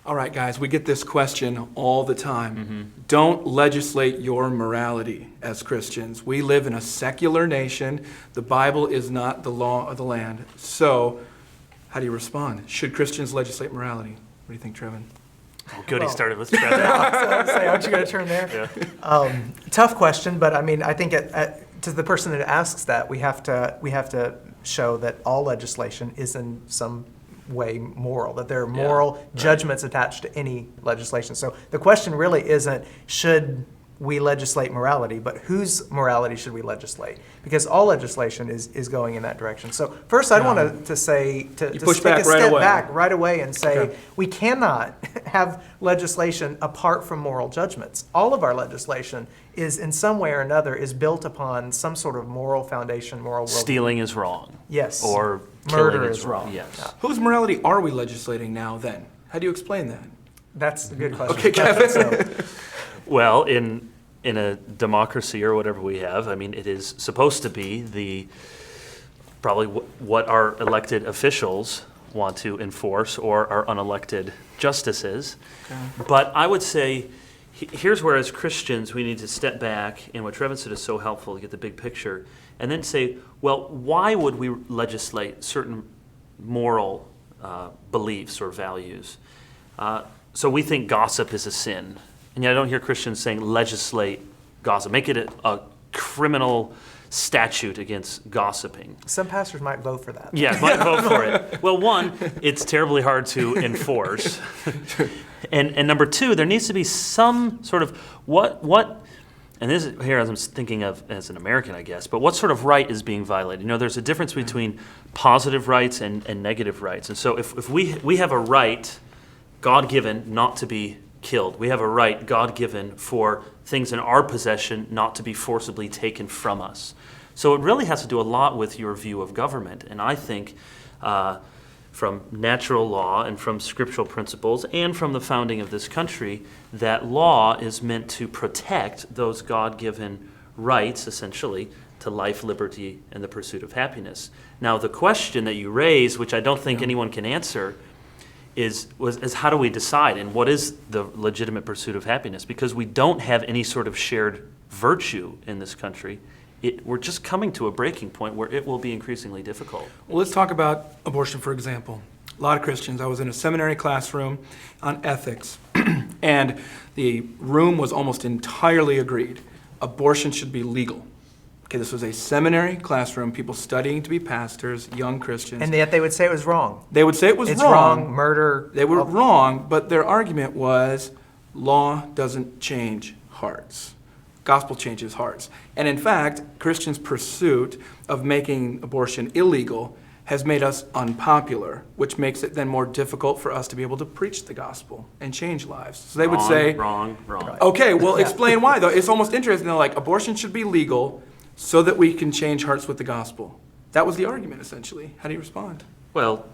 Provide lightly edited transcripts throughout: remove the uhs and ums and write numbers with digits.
All right, guys, we get this question all the time. Don't legislate your morality as Christians. We live in a secular nation. The Bible is not the law of the land. So, how do you respond? Should Christians legislate morality? What do you think, Trevin? Oh, good, he started with Trevin. I was say, aren't you going to turn there? Yeah. Tough question, but I mean, I think to the person that asks that, we have to show that all legislation is in some way moral, that there are moral judgments attached to any legislation. So the question really isn't should we legislate morality, but whose morality should we legislate? Because all legislation is going in that direction. So first I'd want to say, to take a step back right away and say, we cannot have legislation apart from moral judgments. All of our legislation is in some way or another is built upon some sort of moral foundation, moral worldview. Stealing is wrong. Yes. Or murder is wrong. Yes. Yeah. Whose morality are we legislating now then? How do you explain that? That's a good question. Okay, Kevin. Well, in a democracy or whatever we have, I mean, it is supposed to be probably what our elected officials want to enforce or our unelected justices. Okay. But I would say here's where as Christians we need to step back, and what Trevin said is so helpful to get the big picture, and then say, well, why would we legislate certain moral beliefs or values? So we think gossip is a sin. And yet I don't hear Christians saying legislate gossip. Make it a criminal statute against gossiping. Some pastors might vote for that. Yeah, might vote for it. Well, one, it's terribly hard to enforce. And number two, there needs to be some sort of what and this is here as I'm thinking of as an American, I guess, but what sort of right is being violated? You know, there's a difference between positive rights and negative rights. And so if we have a right, God-given, not to be killed. We have a right, God-given, for things in our possession not to be forcibly taken from us. So it really has to do a lot with your view of government. And I think from natural law and from scriptural principles and from the founding of this country, that law is meant to protect those God-given rights, essentially, to life, liberty, and the pursuit of happiness. Now, the question that you raise, which I don't think anyone can answer, is how do we decide, and what is the legitimate pursuit of happiness? Because we don't have any sort of shared virtue in this country. We're just coming to a breaking point where it will be increasingly difficult. Well, let's talk about abortion, for example. A lot of Christians, I was in a seminary classroom on ethics, and the room was almost entirely agreed. Abortion should be legal. Okay, this was a seminary classroom, people studying to be pastors, young Christians. And yet they would say it was wrong. They would say it was it's wrong. Wrong, murder. They were wrong, but their argument was law doesn't change hearts. Gospel changes hearts. And in fact, Christians' pursuit of making abortion illegal has made us unpopular, which makes it then more difficult for us to be able to preach the gospel and change lives. So they would say, wrong. Okay, well, explain why, though. It's almost interesting. They're like, abortion should be legal so that we can change hearts with the gospel. That was the argument, essentially. How do you respond? Well,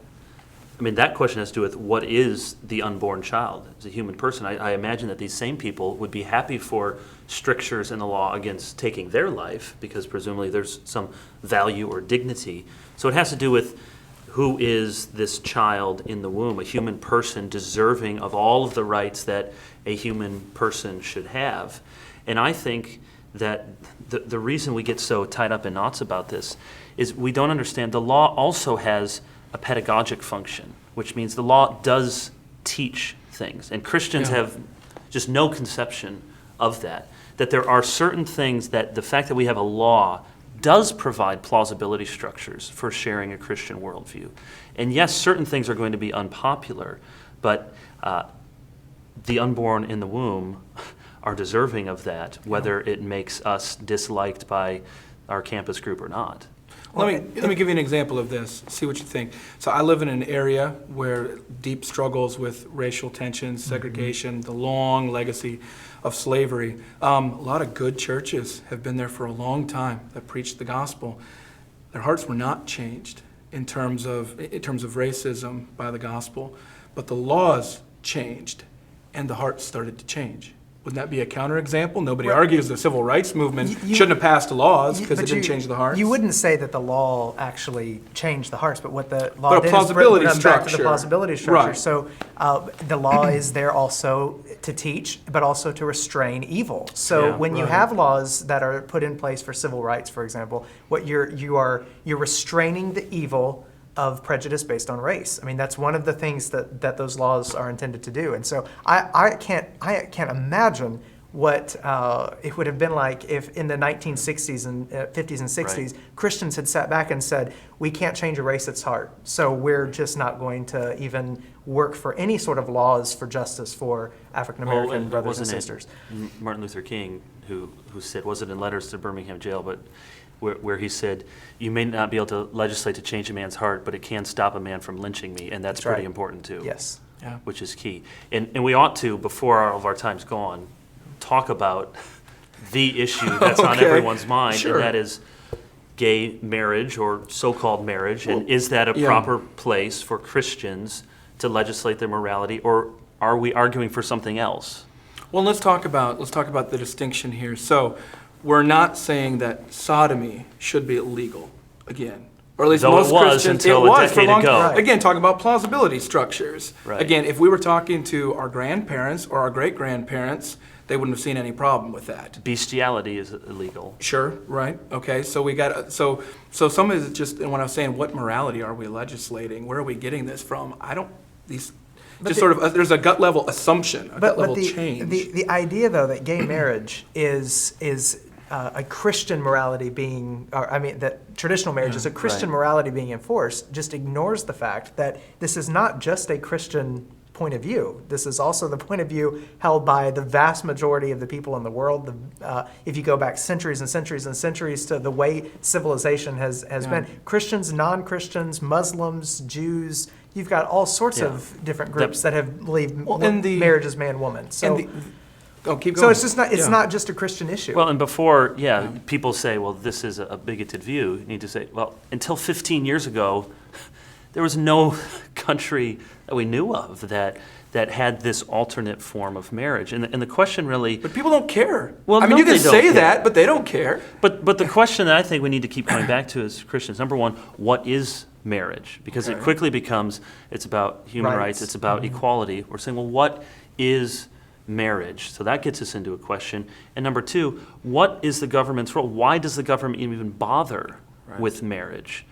I mean, that question has to do with what is the unborn child as a human person. I imagine that these same people would be happy for strictures in the law against taking their life, because presumably there's some value or dignity. So it has to do with who is this child in the womb, a human person deserving of all of the rights that a human person should have. And I think that the reason we get so tied up in knots about this is we don't understand the law also has a pedagogic function, which means the law does teach things. And Christians have just no conception of that there are certain things that the fact that we have a law does provide plausibility structures for sharing a Christian worldview. And yes, certain things are going to be unpopular, but the unborn in the womb are deserving of that, whether it makes us disliked by our campus group or not. Let me give you an example of this, see what you think. So I live in an area where deep struggles with racial tensions, segregation, the long legacy of slavery. A lot of good churches have been there for a long time that preached the gospel. Their hearts were not changed in terms of racism by the gospel, but the laws changed and the hearts started to change. Wouldn't that be a counterexample? Nobody Well, argues the civil rights movement you- shouldn't have passed laws because But it didn't change the hearts. You wouldn't say that the law actually changed the hearts, but what the law But a did plausibility is bring back to the structure. plausibility structure. Right. So the law is there also to teach, but also to restrain evil. So Yeah. when you Right. have laws that are put in place for civil rights, for example, what you're restraining the evil of prejudice based on race. I mean, that's one of the things that those laws are intended to do. And so I can't imagine what it would have been like if in the 1960s and 50s and 60s, Christians had sat back and said, we can't change a race that's hard, so we're just not going to even work for any sort of laws for justice for African American and brothers and wasn't it sisters. Martin Luther King who said, was it in letters to Birmingham jail, but where he said, you may not be able to legislate to change a man's heart, but it can stop a man from lynching me, and that's That's pretty right. important too. Yes. Yeah. Which is key. And we ought to, before all of our time's gone, talk about the issue that's on Okay. everyone's mind, Sure. and that is gay marriage or so-called marriage. And is that a yeah. proper place for Christians to legislate their morality, or are we arguing for something else? Well, let's talk about the distinction here. So, we're not saying that sodomy should be illegal again, or at least Though it most was Christians. until it a was for decade long ago. Right. Again, talking about plausibility structures. Right. Again, if we were talking to our grandparents or our great grandparents, they wouldn't have seen any problem with that. Bestiality is illegal. Sure, right, okay, so we got, so some of it just, and when I was saying, what morality are we legislating? Where are we getting this from? There's a gut level assumption, a gut level change. The idea, though, that gay marriage is a Christian morality being, that traditional marriage is a Christian Right. morality being enforced, just ignores the fact that this is not just a Christian point of view. This is also the point of view held by the vast majority of the people in the world. If you go back centuries and centuries and centuries to the way civilization has been, Christians, non-Christians, Muslims, Jews, you've got all sorts Yeah. of different groups that have believed and marriage is man-woman. So, Keep going. so it's just not, it's Yeah. not just a Christian issue. Well, and people say, well, this is a bigoted view. You need to say, well, until 15 years ago, there was no country that we knew of that had this alternate form of marriage. And the question really... But people don't care. Well, I mean, no, you can they don't say care. that, but they don't care. But the question that I think we need to keep coming back to as Christians, number one, what is marriage? Because it Okay. quickly becomes, it's about human rights, Rights. it's about equality. We're saying, well, what is marriage? So that gets us into a question. And number two, what is the government's role? Why does the government even bother with marriage?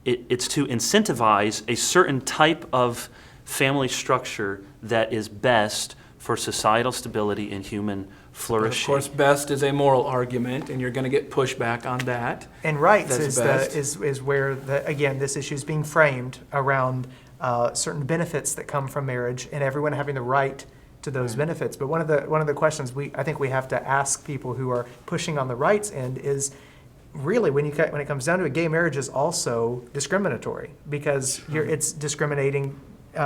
It's to incentivize a certain type of family structure that is best for societal stability and human Of flourishing. course, best is a moral argument, and you're going to get pushback on that. And rights That's is best. where again this issue is being framed around certain benefits that come from marriage, and everyone having the right to those benefits. But one of the questions I think we have to ask people who are pushing on the rights end is, really, when it comes down to it, gay marriage is also discriminatory because it's discriminating.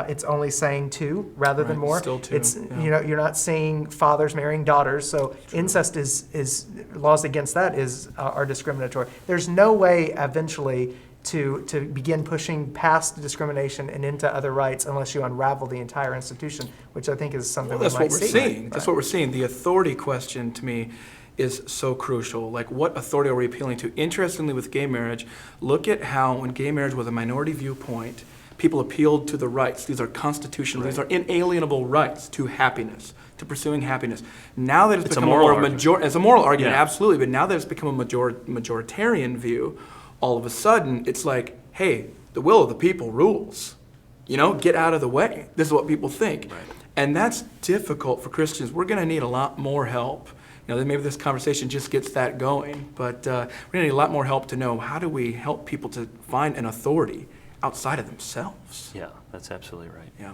It's only saying two rather than Right, more. still two, It's yeah. you're not seeing fathers marrying daughters. So incest is laws against that are discriminatory. There's no way eventually to begin pushing past discrimination and into other rights unless you unravel the entire institution, which I think is something Well, that's we might what we're see. seeing. That's what we're seeing. The authority question to me is so crucial. Like, what authority are we appealing to? Interestingly, with gay marriage, look at how when gay marriage was a minority viewpoint, people appealed to the rights. These are constitutional, these are inalienable rights to happiness, to pursuing happiness. Now that it's become moral more argument. it's a moral argument, Yeah. absolutely, but now that it's become a majoritarian view, all of a sudden it's like, hey, the will of the people rules. Get out of the way. This is what people think. Right. And that's difficult for Christians. We're going to need a lot more help. Maybe this conversation just gets that going, but we're going to need a lot more help to know how do we help people to find an authority outside of themselves. Yeah, that's absolutely right. Yeah.